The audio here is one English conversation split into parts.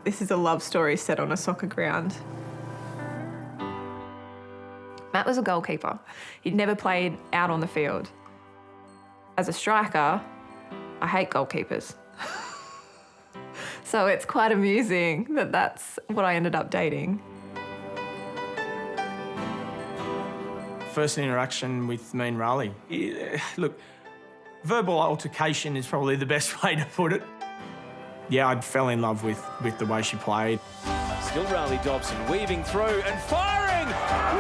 this is a love story set on a soccer ground. Matt was a goalkeeper. He'd never played out on the field. As a striker, I hate goalkeepers. So it's quite amusing that that's what I ended up dating. First interaction with me and Riley. Look, verbal altercation is probably the best way to put it. Yeah, I fell in love with the way she played. Still Riley Dobson weaving through and firing!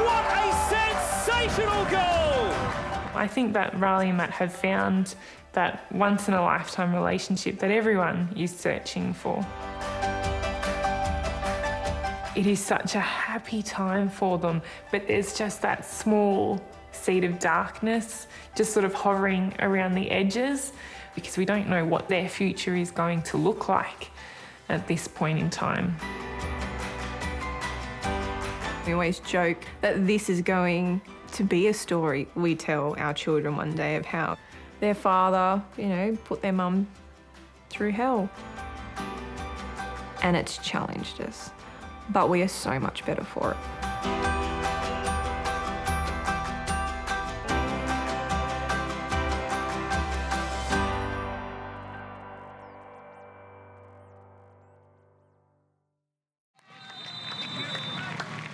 What a sensational goal! I think that Riley and Matt have found that once-in-a-lifetime relationship that everyone is searching for. It is such a happy time for them, but there's just that small seed of darkness just sort of hovering around the edges because we don't know what their future is going to look like at this point in time. We always joke that this is going to be a story we tell our children one day of how their father, put their mum through hell. And it's challenged us, but we are so much better for it.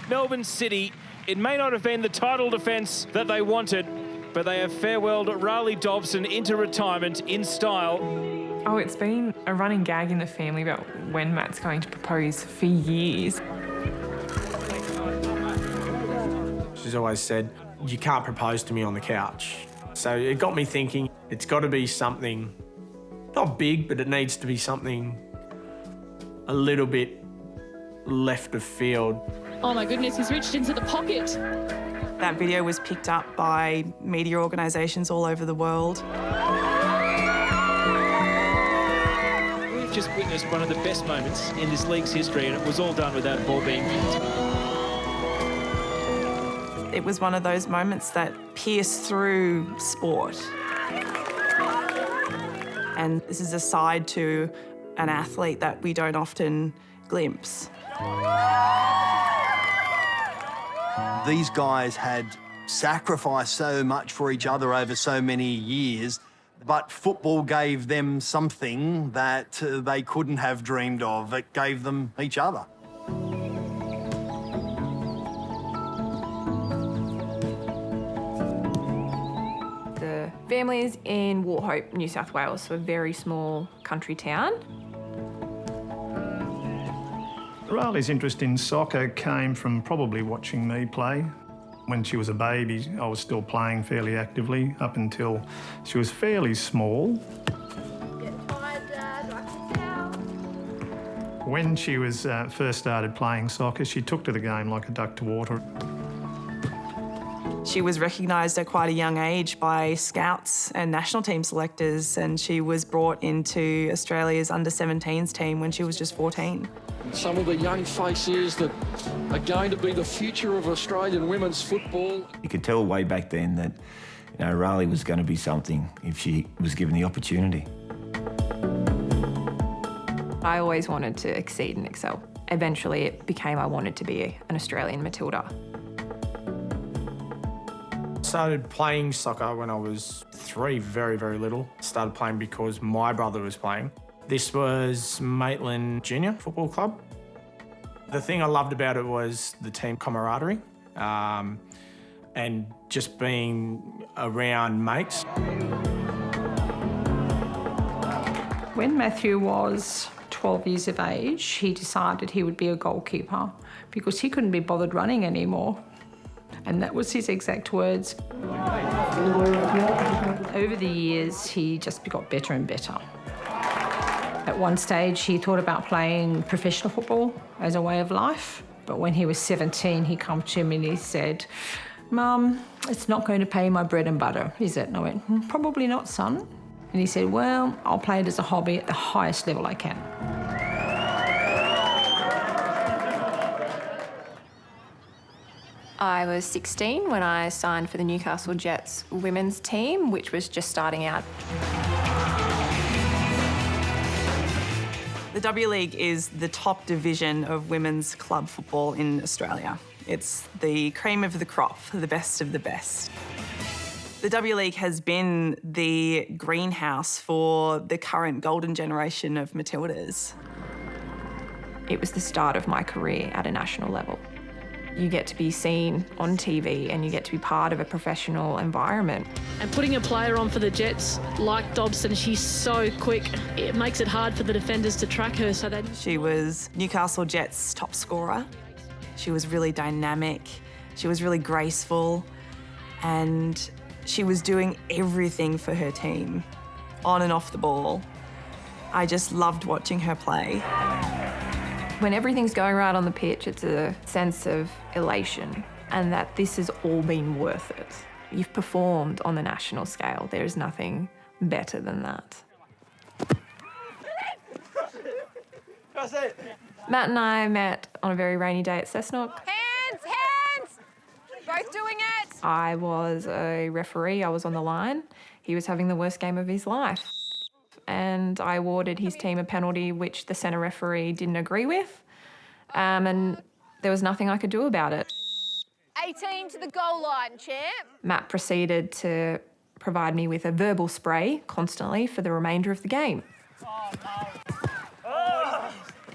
Melbourne City, it may not have been the title defence that they wanted, but they have farewelled Riley Dobson into retirement in style. Oh, it's been a running gag in the family about when Matt's going to propose for years. She's always said, you can't propose to me on the couch. So it got me thinking, it's got to be something, not big, but it needs to be something a little bit left of field. Oh my goodness, he's reached into the pocket. That video was picked up by media organisations all over the world. We've just witnessed one of the best moments in this league's history, and it was all done without a ball being kicked. It was one of those moments that pierced through sport. And this is a side to an athlete that we don't often glimpse. These guys had sacrificed so much for each other over so many years, but football gave them something that they couldn't have dreamed of. It gave them each other. The family is in Wauchope, New South Wales, so a very small country town. Riley's interest in soccer came from probably watching me play. When she was a baby, I was still playing fairly actively up until she was fairly small. Get tired, Dad. I can tell. When she was first started playing soccer, she took to the game like a duck to water. She was recognised at quite a young age by scouts and national team selectors, and she was brought into Australia's under-17s team when she was just 14. Some of the young faces that are going to be the future of Australian women's football. You could tell way back then that, Riley was going to be something if she was given the opportunity. I always wanted to exceed and excel. Eventually it became I wanted to be an Australian Matilda. Started playing soccer when I was 3, very, very little. Started playing because my brother was playing. This was Maitland Junior Football Club. The thing I loved about it was the team camaraderie and just being around mates. When Matthew was 12 years of age, he decided he would be a goalkeeper because he couldn't be bothered running anymore. And that was his exact words. Over the years, he just got better and better. At one stage, he thought about playing professional football as a way of life. But when he was 17, he came to me and he said, "Mum, it's not going to pay my bread and butter, is it?" And I went, "Probably not, son." And he said, "Well, I'll play it as a hobby at the highest level I can." I was 16 when I signed for the Newcastle Jets women's team, which was just starting out. The W League is the top division of women's club football in Australia. It's the cream of the crop, the best of the best. The W League has been the greenhouse for the current golden generation of Matildas. It was the start of my career at a national level. You get to be seen on TV and you get to be part of a professional environment. And putting a player on for the Jets like Dobson, she's so quick. It makes it hard for the defenders to track her. So She was Newcastle Jets' top scorer. She was really dynamic. She was really graceful. And she was doing everything for her team, on and off the ball. I just loved watching her play. When everything's going right on the pitch, it's a sense of elation and that this has all been worth it. You've performed on the national scale. There's nothing better than that. Matt and I met on a very rainy day at Cessnock. Hands, hands! Both doing it! I was a referee, I was on the line. He was having the worst game of his life. And I awarded his team a penalty which the centre referee didn't agree with. And there was nothing I could do about it. 18 to the goal line, champ. Matt proceeded to provide me with a verbal spray constantly for the remainder of the game.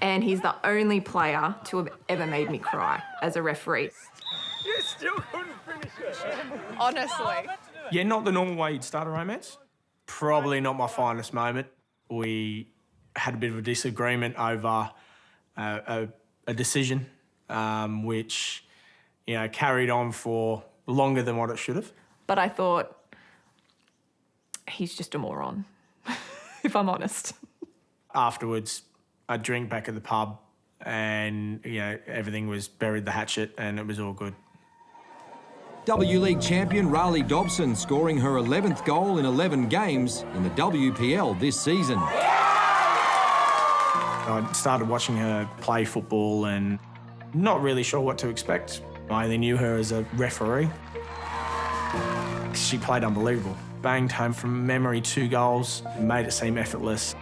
And he's the only player to have ever made me cry as a referee. You still couldn't finish it. Honestly. Yeah, not the normal way you'd start a romance. Probably not my finest moment. We had a bit of a disagreement over a decision, which, you know, carried on for longer than what it should have. But I thought, he's just a moron, if I'm honest. Afterwards, a drink back at the pub and, you know, everything was buried the hatchet and it was all good. W League champion Riley Dobson scoring her 11th goal in 11 games in the WPL this season. I started watching her play football and not really sure what to expect. I only knew her as a referee. She played unbelievable. Banged home from memory 2 goals, made it seem effortless.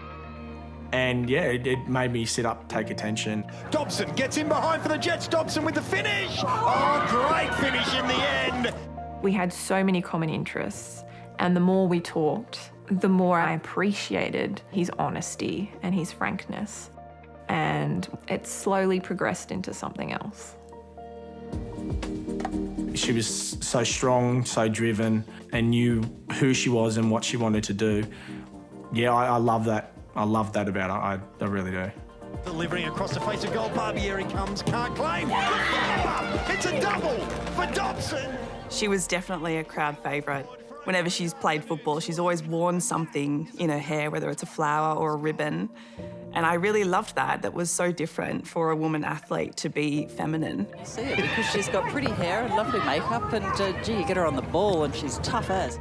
And yeah, it made me sit up, take attention. Dobson gets in behind for the Jets. Dobson with the finish. Oh, great finish in the end. We had so many common interests, and the more we talked, the more I appreciated his honesty and his frankness. And it slowly progressed into something else. She was so strong, so driven, and knew who she was and what she wanted to do. Yeah, I love that. I love that about her. I really do. Delivering across the face of goal. Barbieri comes, can't claim. It's a double for Dobson. She was definitely a crowd favourite. Whenever she's played football, she's always worn something in her hair, whether it's a flower or a ribbon. And I really loved that. That was so different for a woman athlete to be feminine. You see it because she's got pretty hair and lovely makeup and, gee, you get her on the ball and she's tough as.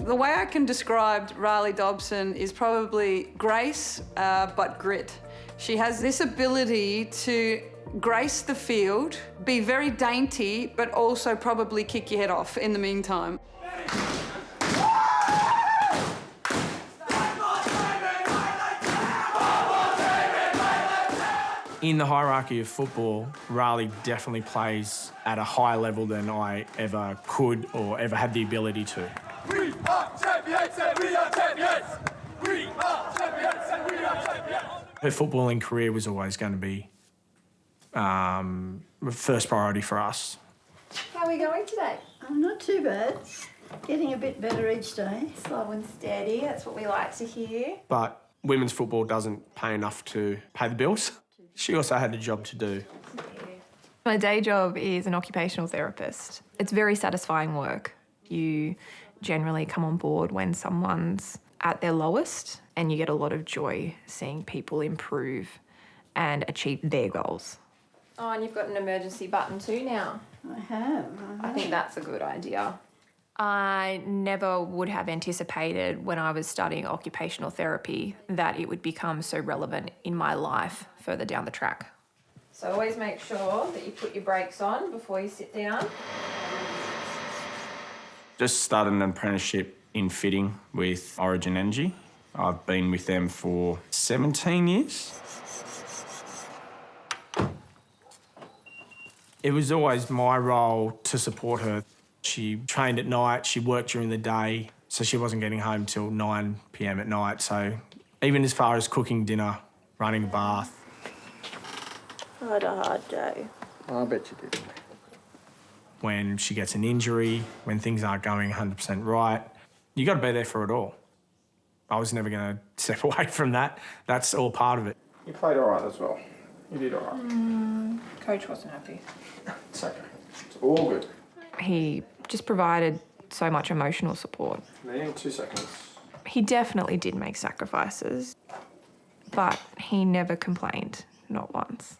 The way I can describe Riley Dobson is probably grace, but grit. She has this ability to grace the field, be very dainty, but also probably kick your head off in the meantime. In the hierarchy of football, Riley definitely plays at a higher level than I ever could or ever had the ability to. We are champions and we are champions. We are champions and we are champions. Her footballing career was always going to be first priority for us. How are we going today? Not too bad. Getting a bit better each day. Slow and steady, that's what we like to hear. But women's football doesn't pay enough to pay the bills. She also had a job to do. My day job is an occupational therapist. It's very satisfying work. You generally come on board when someone's at their lowest, and you get a lot of joy seeing people improve and achieve their goals. Oh, and you've got an emergency button too now. I have. I think that's a good idea. I never would have anticipated when I was studying occupational therapy that it would become so relevant in my life further down the track. So always make sure that you put your brakes on before you sit down. Just started an apprenticeship in fitting with Origin Energy. I've been with them for 17 years. It was always my role to support her. She trained at night, she worked during the day, so she wasn't getting home till 9 p.m. at night. So even as far as cooking dinner, running a bath. I had a hard day. I bet you did. When she gets an injury, when things aren't going 100% right, you got to be there for it all. I was never going to step away from that. That's all part of it. You played all right as well. You did all right. Coach wasn't happy. It's okay. It's all good. He just provided so much emotional support. Man, 2 seconds. He definitely did make sacrifices, but he never complained, not once.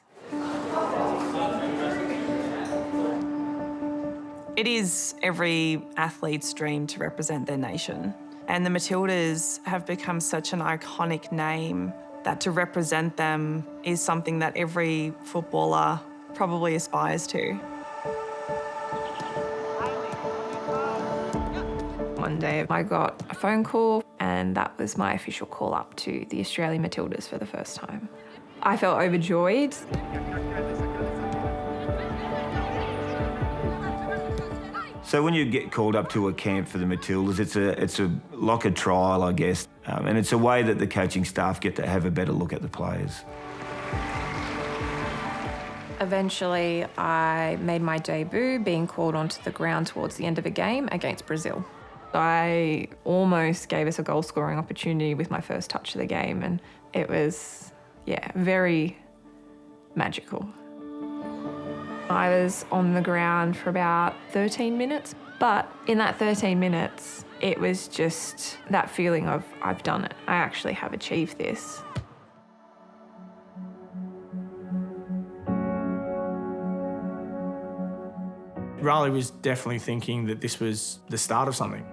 It is every athlete's dream to represent their nation. And the Matildas have become such an iconic name that to represent them is something that every footballer probably aspires to. One day I got a phone call and that was my official call up to the Australian Matildas for the first time. I felt overjoyed. So when you get called up to a camp for the Matildas, it's a like a trial, I guess, and it's a way that the coaching staff get to have a better look at the players. Eventually, I made my debut being called onto the ground towards the end of a game against Brazil. I almost gave us a goal-scoring opportunity with my first touch of the game, and it was, very magical. I was on the ground for about 13 minutes, but in that 13 minutes, it was just that feeling of, I've done it. I actually have achieved this. Riley was definitely thinking that this was the start of something.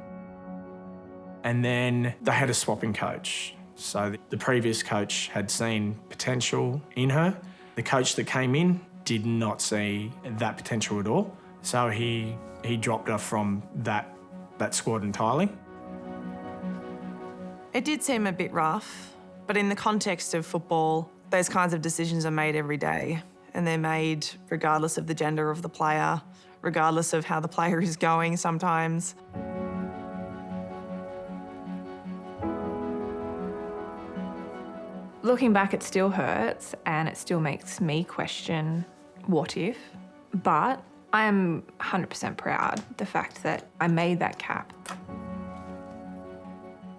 And then they had a swapping coach. So the previous coach had seen potential in her. The coach that came in did not see that potential at all. So he dropped her from that squad entirely. It did seem a bit rough, but in the context of football, those kinds of decisions are made every day, and they're made regardless of the gender of the player, regardless of how the player is going sometimes. Looking back, it still hurts and it still makes me question what if, but I am 100% proud the fact that I made that cap.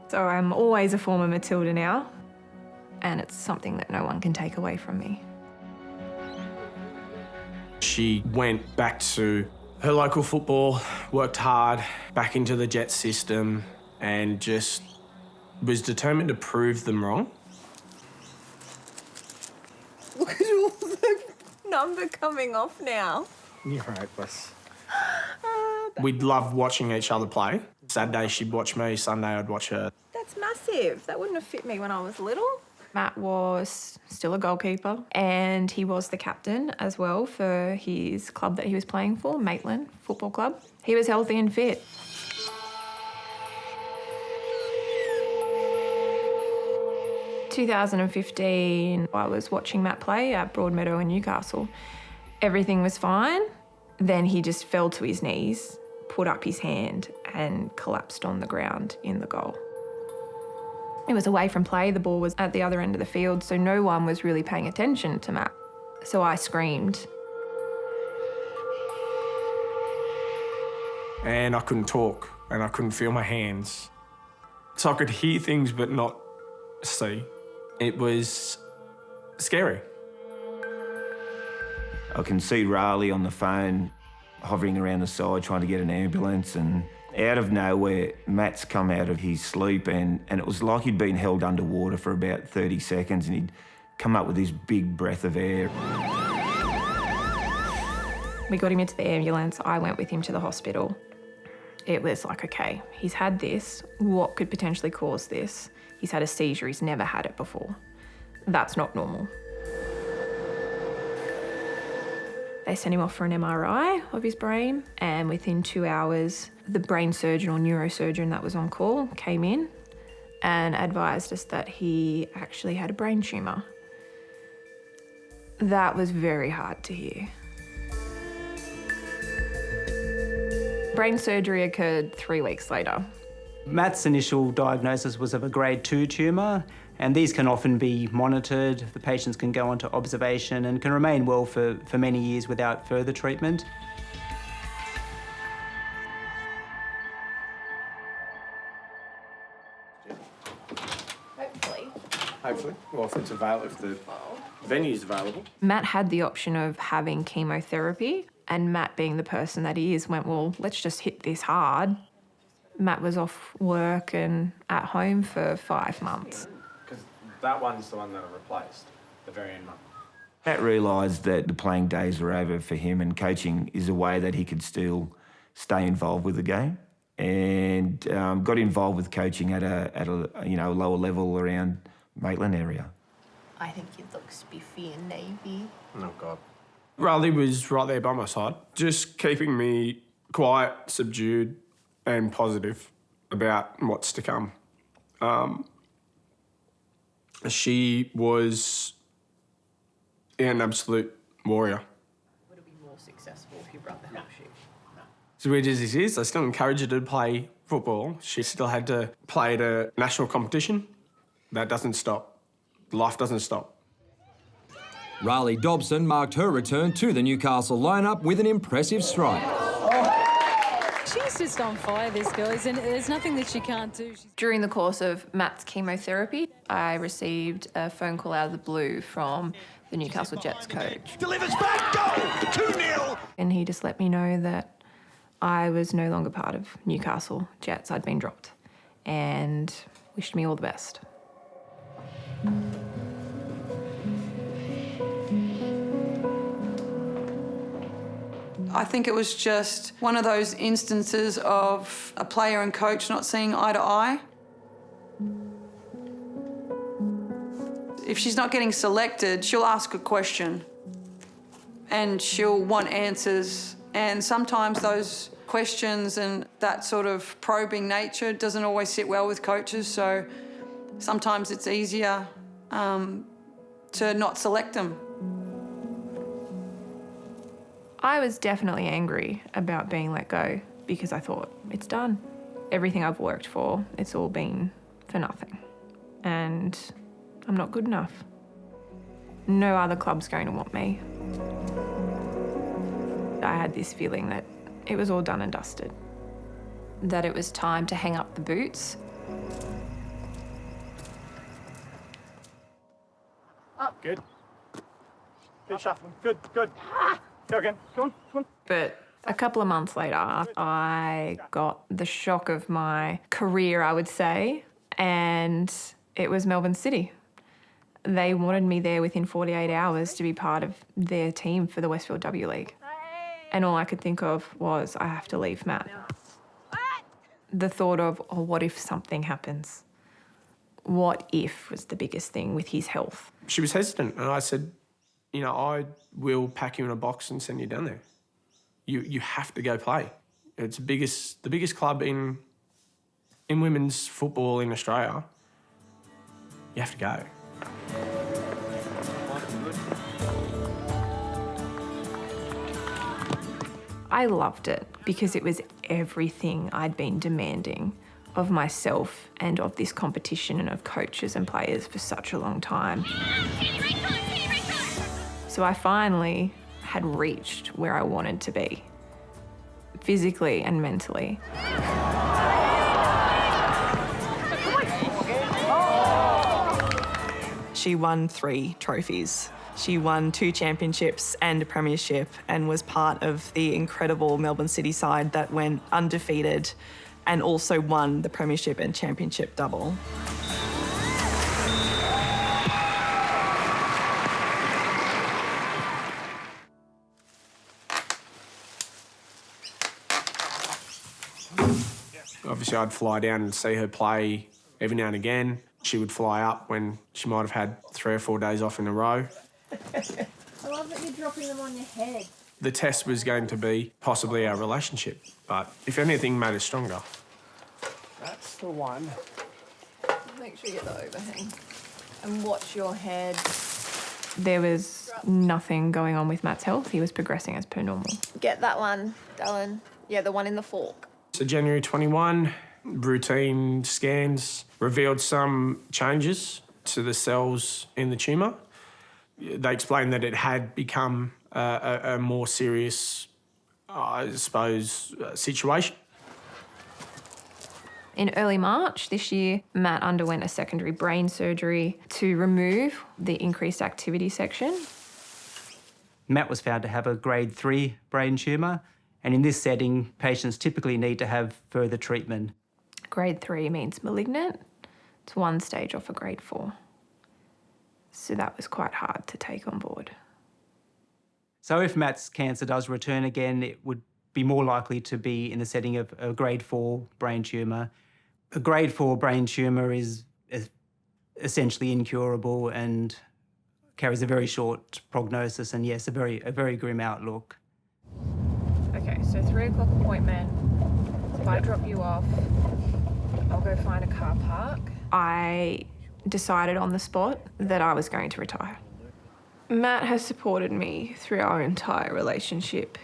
So I'm always a former Matilda now, and it's something that no one can take away from me. She went back to her local football, worked hard, back into the Jet system, and just was determined to prove them wrong. Look at all the number coming off now. You're right, Wes. We'd love watching each other play. Saturday she'd watch me, Sunday I'd watch her. That's massive. That wouldn't have fit me when I was little. Matt was still a goalkeeper and he was the captain as well for his club that he was playing for, Maitland Football Club. He was healthy and fit. In 2015, I was watching Matt play at Broadmeadow in Newcastle. Everything was fine. Then he just fell to his knees, put up his hand and collapsed on the ground in the goal. It was away from play, the ball was at the other end of the field, so no one was really paying attention to Matt. So I screamed. And I couldn't talk and I couldn't feel my hands. So I could hear things but not see. It was scary. I can see Riley on the phone hovering around the side trying to get an ambulance, and out of nowhere, Matt's come out of his sleep and it was like he'd been held underwater for about 30 seconds and he'd come up with this big breath of air. We got him into the ambulance. I went with him to the hospital. It was like, okay, he's had this. What could potentially cause this? He's had a seizure. He's never had it before. That's not normal. They sent him off for an MRI of his brain, and within 2 hours, the brain surgeon or neurosurgeon that was on call came in and advised us that he actually had a brain tumour. That was very hard to hear. Brain surgery occurred 3 weeks later. Matt's initial diagnosis was of a grade 2 tumour, and these can often be monitored. The patients can go onto observation and can remain well for many years without further treatment. Hopefully. Well, if it's available, if the venue's available. Matt had the option of having chemotherapy, and Matt, being the person that he is, went, well, let's just hit this hard. Matt was off work and at home for 5 months. Because that one's the one that I replaced, the very end one. Matt realised that the playing days were over for him, and coaching is a way that he could still stay involved with the game, and got involved with coaching at a lower level around Maitland area. I think you look spiffy and navy. Oh, God. Riley was right there by my side, just keeping me quiet, subdued and positive about what's to come. She was an absolute warrior. Would it be more successful if you run the whole ship? As weird as this is, I still encourage her to play football. She still had to play at a national competition. That doesn't stop. Life doesn't stop. Riley Dobson marked her return to the Newcastle lineup with an impressive strike. She's just on fire, this girl, and there's nothing that she can't do. During the course of Matt's chemotherapy, I received a phone call out of the blue from the Newcastle Jets coach. Delivers back, goal! 2-0! And he just let me know that I was no longer part of Newcastle Jets. I'd been dropped, and wished me all the best. I think it was just one of those instances of a player and coach not seeing eye to eye. If she's not getting selected, she'll ask a question and she'll want answers. And sometimes those questions and that sort of probing nature doesn't always sit well with coaches, so sometimes it's easier to not select them. I was definitely angry about being let go because I thought, it's done. Everything I've worked for, it's all been for nothing. And I'm not good enough. No other club's going to want me. I had this feeling that it was all done and dusted. That it was time to hang up the boots. Up. Good. Good shuffling. Good, good. Go again. Come on, come on. But a couple of months later, I got the shock of my career, I would say, and it was Melbourne City. They wanted me there within 48 hours to be part of their team for the Westfield W League. And all I could think of was, I have to leave Matt. The thought of, oh, what if something happens? What if was the biggest thing with his health. She was hesitant, and I said, I will pack you in a box and send you down there. You have to go play. It's the biggest club in women's football in Australia. You have to go. I loved it because it was everything I'd been demanding of myself and of this competition and of coaches and players for such a long time. So I finally had reached where I wanted to be, physically and mentally. She won 3 trophies. She won 2 championships and a premiership and was part of the incredible Melbourne City side that went undefeated and also won the premiership and championship double. Obviously, I'd fly down and see her play every now and again. She would fly up when she might have had 3 or 4 days off in a row. I love that you're dropping them on your head. The test was going to be possibly our relationship, but if anything, made us stronger. That's the one. Make sure you get the overhang. And watch your head. There was nothing going on with Matt's health. He was progressing as per normal. Get that one, Dylan. Yeah, the one in the fork. So January 21, routine scans revealed some changes to the cells in the tumour. They explained that it had become a more serious, I suppose, situation. In early March this year, Matt underwent a secondary brain surgery to remove the increased activity section. Matt was found to have a grade 3 brain tumour, and in this setting, patients typically need to have further treatment. Grade 3 means malignant. It's one stage off a grade 4. So that was quite hard to take on board. So if Matt's cancer does return again, it would be more likely to be in the setting of a grade 4 brain tumour. A grade 4 brain tumour is essentially incurable and carries a very short prognosis and, yes, a very grim outlook. Okay, so 3 o'clock appointment. If I drop you off, I'll go find a car park. I decided on the spot that I was going to retire. Matt has supported me through our entire relationship,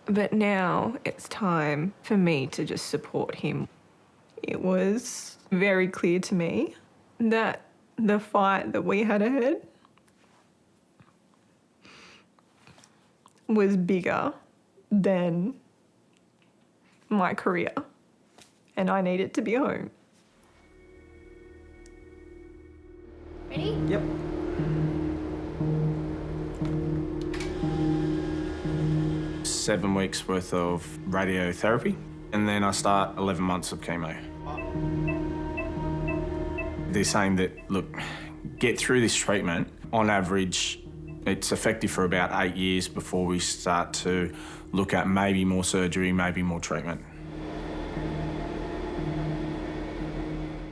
but now it's time for me to just support him. It was very clear to me that the fight that we had ahead was bigger than my career, and I needed to be home. Ready? Yep. Seven weeks worth of radiotherapy, and then I start 11 months of chemo. They're saying that, look, get through this treatment. On average, it's effective for about 8 years before we start to look at maybe more surgery, maybe more treatment.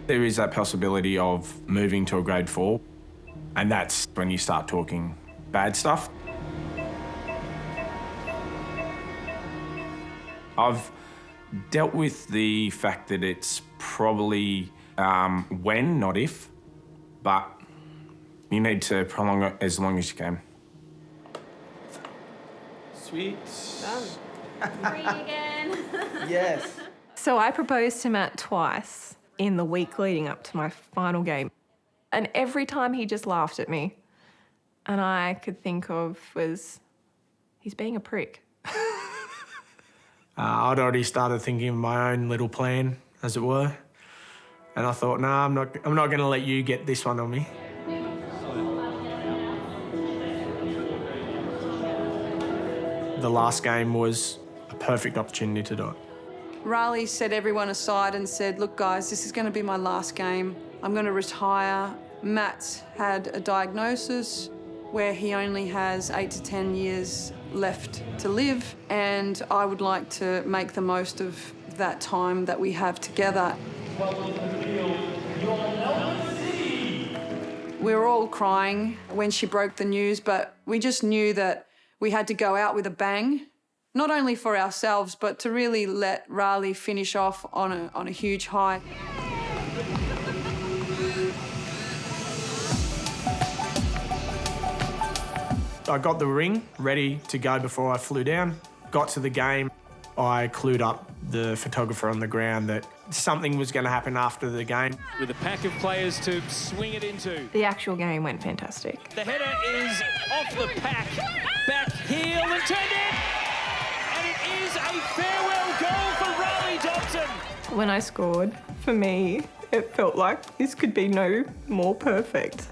There is that possibility of moving to a grade 4, and that's when you start talking bad stuff. I've dealt with the fact that it's probably when, not if, but you need to prolong it as long as you can. Sweet. Free again. Yes. So I proposed to Matt twice in the week leading up to my final game. And every time he just laughed at me. And I could think of was, he's being a prick. I'd already started thinking of my own little plan, as it were. And I thought, no, I'm not going to let you get this one on me. The last game was a perfect opportunity to do it. Riley set everyone aside and said, look, guys, this is going to be my last game. I'm going to retire. Matt's had a diagnosis where he only has 8 to 10 years left to live, and I would like to make the most of that time that we have together. We were all crying when she broke the news, but we just knew that we had to go out with a bang, not only for ourselves, but to really let Riley finish off on a huge high. I got the ring ready to go before I flew down. Got to the game. I clued up the photographer on the ground that something was going to happen after the game. With a pack of players to swing it into. The actual game went fantastic. The header is off the pack, back heel and turned in. And it is a farewell goal for Riley Dobson. When I scored, for me, it felt like this could be no more perfect.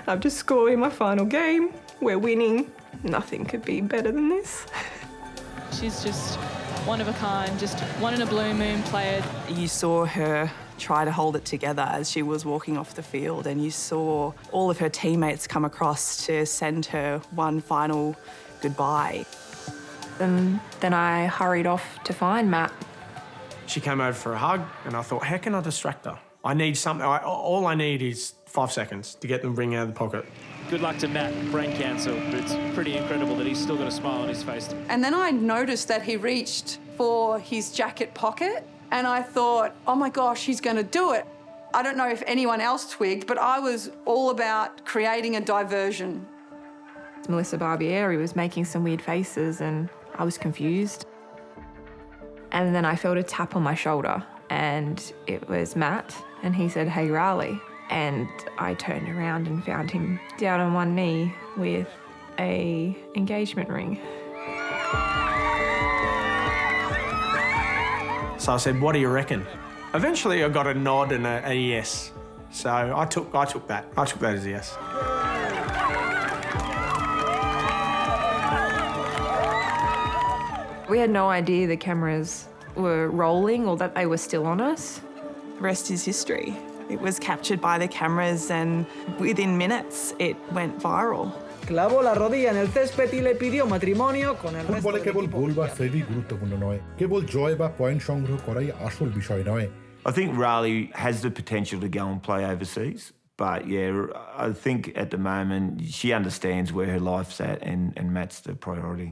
I've just scored in my final game. We're winning. Nothing could be better than this. She's just one of a kind, just one in a blue moon player. You saw her try to hold it together as she was walking off the field, and you saw all of her teammates come across to send her one final goodbye. And then I hurried off to find Matt. She came over for a hug, and I thought, how can I distract her? I need something. All I need is 5 seconds to get the ring out of the pocket. Good luck to Matt, brain cancer, but it's pretty incredible that he's still got a smile on his face. And then I noticed that he reached for his jacket pocket, and I thought, oh my gosh, he's going to do it. I don't know if anyone else twigged, but I was all about creating a diversion. Melissa Barbieri was making some weird faces and I was confused. And then I felt a tap on my shoulder and it was Matt, and he said, "Hey, Riley." And I turned around and found him down on one knee with an engagement ring. So I said, "What do you reckon?" Eventually I got a nod and a yes. So I took that. I took that as a yes. We had no idea the cameras were rolling or that they were still on us. The rest is history. It was captured by the cameras and within minutes it went viral. Clavó la rodilla en el césped y le pidió matrimonio con el resto ফুটবলে del কেবল equipo. গোল বা সেভই গুরুত্বপূর্ণ নয়, কেবল জয় বা point সংগ্রহ করাই আসল বিষয় নয়। I think Riley has the potential to go and play overseas, but yeah, I think at the moment she understands where her life's at, and Matt's the priority.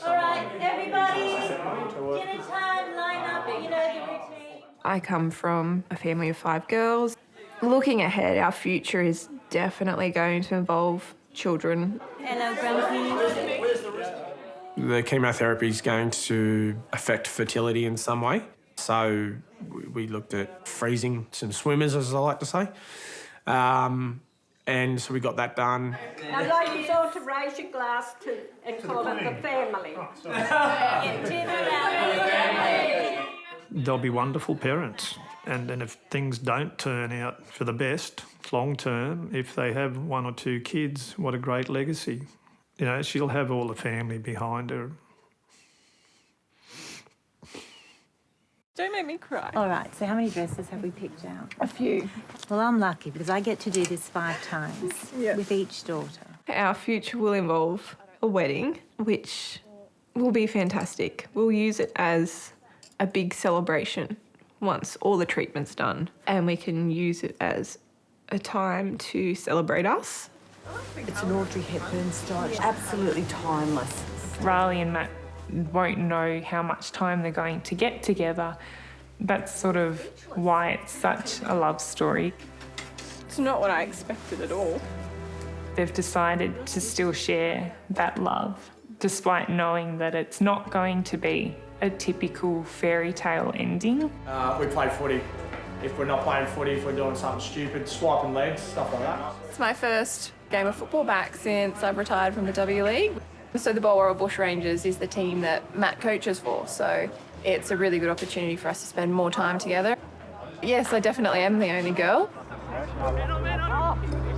All right, everybody, dinner time, line up, you know the routine. I come from a family of 5 girls. Looking ahead, our future is definitely going to involve children. Hello, Grumpy. The chemotherapy is going to affect fertility in some way. So we looked at freezing some swimmers, as I like to say. And so we got that done. I'd like you all to raise your glass to and call it the family. They'll be wonderful parents. And then if things don't turn out for the best long term, if they have 1 or 2 kids, what a great legacy. You know, she'll have all the family behind her. Don't make me cry. All right, so how many dresses have we picked out? A few. Well, I'm lucky because I get to do this 5 times with each daughter. Our future will involve a wedding, which will be fantastic. We'll use it as a big celebration once all the treatment's done, and we can use it as a time to celebrate us. It's an Audrey Hepburn style. It's absolutely timeless. Riley and Matt won't know how much time they're going to get together. That's sort of why it's such a love story. It's not what I expected at all. They've decided to still share that love, despite knowing that it's not going to be a typical fairy tale ending. We play footy. If we're not playing footy, if we're doing something stupid, swiping legs, stuff like that. It's my first game of football back since I've retired from the W League. So the Bulwarra Bushrangers is the team that Matt coaches for, so it's a really good opportunity for us to spend more time together. Yes, I definitely am the only girl.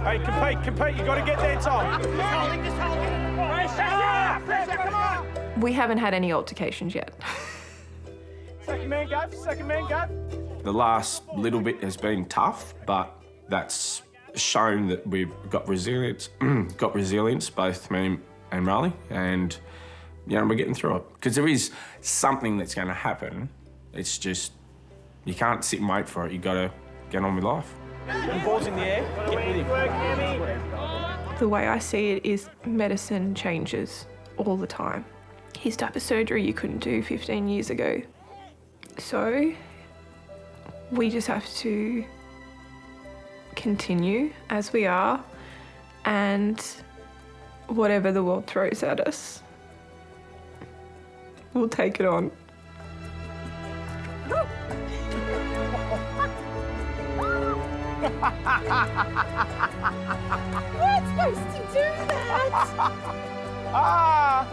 Hey, compete, you got to get there, Tom. We haven't had any altercations yet. Second man go. The last little bit has been tough, but that's shown that we've got resilience, both me and Riley, and you know, we're getting through it. Because there is something that's going to happen. It's just, you can't sit and wait for it. You've got to get on with life. Ball's in the air, get with him. The way I see it is medicine changes all the time. His type of surgery you couldn't do 15 years ago. So we just have to continue as we are, and whatever the world throws at us, we'll take it on. We're supposed to do that!